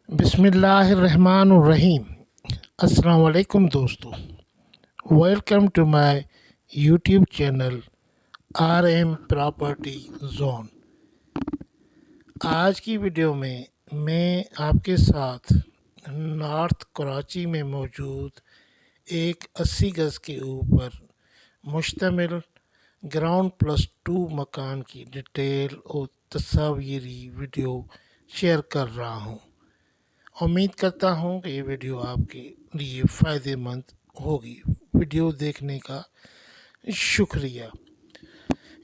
بسم اللہ الرحمن الرحیم۔ السلام علیکم دوستو، welcome to my YouTube channel R M property zone. آج کی ویڈیو میں آپ کے ساتھ نارتھ کراچی میں موجود ایک 80 گز کے اوپر مشتمل گراؤنڈ پلس 2 مکان کی ڈیٹیل اور تصاویری ویڈیو شیئر کر رہا ہوں۔ امید کرتا ہوں کہ یہ ویڈیو آپ کے لیے فائدہ مند ہوگی۔ ویڈیو دیکھنے کا شکریہ۔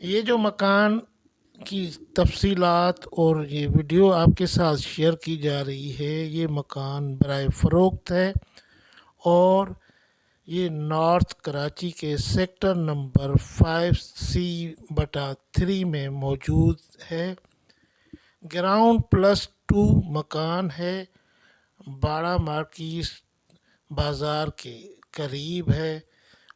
یہ جو مکان کی تفصیلات اور یہ ویڈیو آپ کے ساتھ شیئر کی جا رہی ہے، یہ مکان برائے فروخت ہے اور یہ نارتھ کراچی کے سیکٹر نمبر 5C/3 میں موجود ہے۔ گراؤنڈ پلس 2 مکان ہے، باڑہ مارکیٹ بازار کے قریب ہے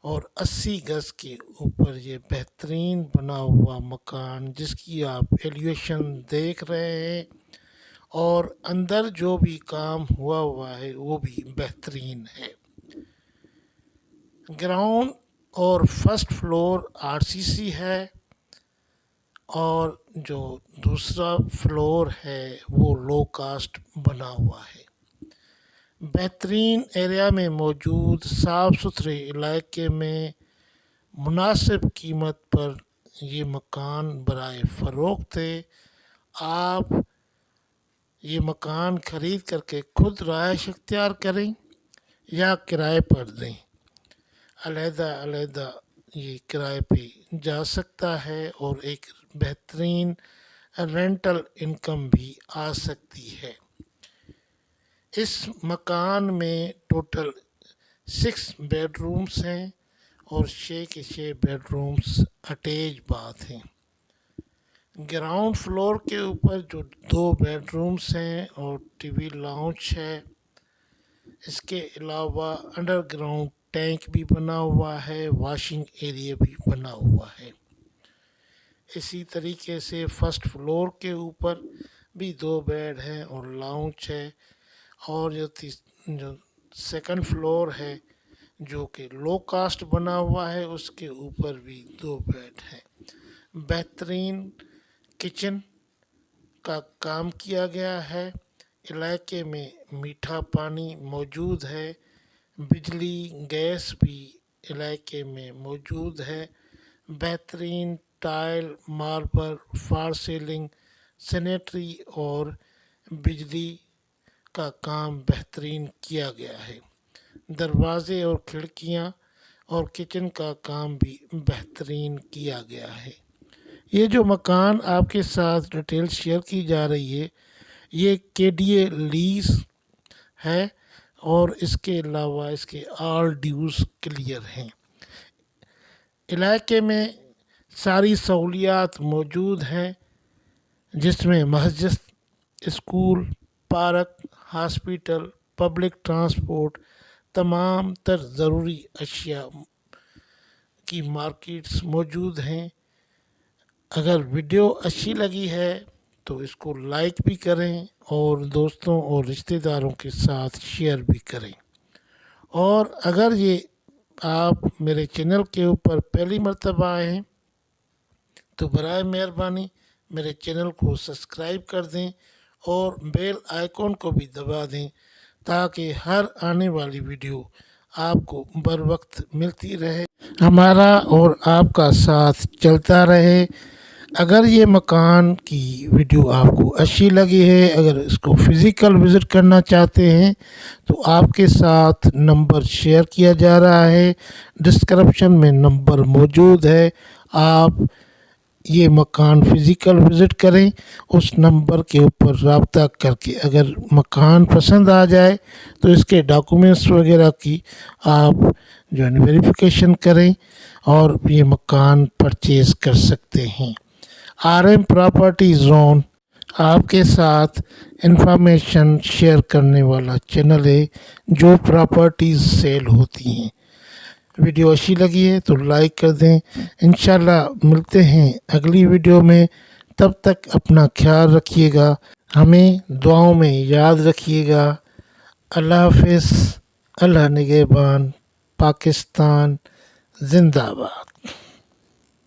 اور 80 گز کے اوپر یہ بہترین بنا ہوا مکان جس کی آپ ایلیویشن دیکھ رہے ہیں اور اندر جو بھی کام ہوا ہے وہ بھی بہترین ہے۔ گراؤنڈ اور فرسٹ فلور RCC ہے اور جو دوسرا فلور ہے وہ لو کاسٹ بنا ہوا ہے۔ بہترین ایریا میں موجود صاف ستھرے علاقے میں مناسب قیمت پر یہ مکان برائے فروخت ہے۔ آپ یہ مکان خرید کر کے خود رہائش اختیار کریں یا کرائے پر دیں۔ علیحدہ یہ کرائے پہ جا سکتا ہے اور ایک بہترین رینٹل انکم بھی آ سکتی ہے۔ اس مکان میں ٹوٹل 6 بیڈ رومز ہیں اور 6 کے 6 بیڈ رومز اٹیچ باتھ ہیں۔ گراؤنڈ فلور کے اوپر جو 2 بیڈ رومز ہیں اور ٹی وی لاؤنج ہے، اس کے علاوہ انڈر گراؤنڈ ٹینک بھی بنا ہوا ہے، واشنگ ایریا بھی بنا ہوا ہے۔ اسی طریقے سے فرسٹ فلور کے اوپر بھی 2 بیڈ ہیں اور لاؤنج ہے، اور جو سیکنڈ فلور ہے جو کہ لو کاسٹ بنا ہوا ہے اس کے اوپر بھی 2 بیڈ ہیں۔ بہترین کچن کا کام کیا گیا ہے۔ علاقے میں میٹھا پانی موجود ہے، بجلی گیس بھی علاقے میں موجود ہے۔ بہترین ٹائل، ماربل، فال سیلنگ، سینیٹری اور بجلی کا کام بہترین کیا گیا ہے۔ دروازے اور کھڑکیاں اور کچن کا کام بھی بہترین کیا گیا ہے۔ یہ جو مکان آپ کے ساتھ ڈیٹیل شیئر کی جا رہی ہے، یہ KDA لیز ہے اور اس کے علاوہ اس کے آل ڈیوز کلیئر ہیں۔ علاقے میں ساری سہولیات موجود ہیں جس میں مسجد، school, park, hospital, public transport, تمام تر ضروری اشیاء کی مارکیٹس موجود ہیں۔ اگر ویڈیو اچھی لگی ہے تو اس کو لائک بھی کریں اور دوستوں اور رشتہ داروں کے ساتھ شیئر بھی کریں، اور اگر یہ آپ میرے چینل کے اوپر پہلی مرتبہ آئے ہیں تو برائے مہربانی میرے چینل کو سبسکرائب کر دیں اور بیل آئیکن کو بھی دبا دیں تاکہ ہر آنے والی ویڈیو آپ کو بر وقت ملتی رہے، ہمارا اور آپ کا ساتھ چلتا رہے۔ اگر یہ مکان کی ویڈیو آپ کو اچھی لگی ہے، اگر اس کو فزیکل وزٹ کرنا چاہتے ہیں تو آپ کے ساتھ نمبر شیئر کیا جا رہا ہے، ڈسکرپشن میں نمبر موجود ہے۔ آپ یہ مکان فزیکل وزٹ کریں، اس نمبر کے اوپر رابطہ کر کے اگر مکان پسند آ جائے تو اس کے ڈاکومنٹس وغیرہ کی آپ جو ہے ویریفیکیشن کریں اور یہ مکان پرچیز کر سکتے ہیں۔ آر ایم پراپرٹی زون آپ کے ساتھ انفارمیشن شیئر کرنے والا چینل ہے جو پراپرٹیز سیل ہوتی ہیں۔ ویڈیو اچھی لگی ہے تو لائک کر دیں۔ انشاءاللہ ملتے ہیں اگلی ویڈیو میں، تب تک اپنا خیال رکھیے گا، ہمیں دعاؤں میں یاد رکھیے گا۔ اللہ حافظ، اللہ نگہبان، پاکستان زندہ باد۔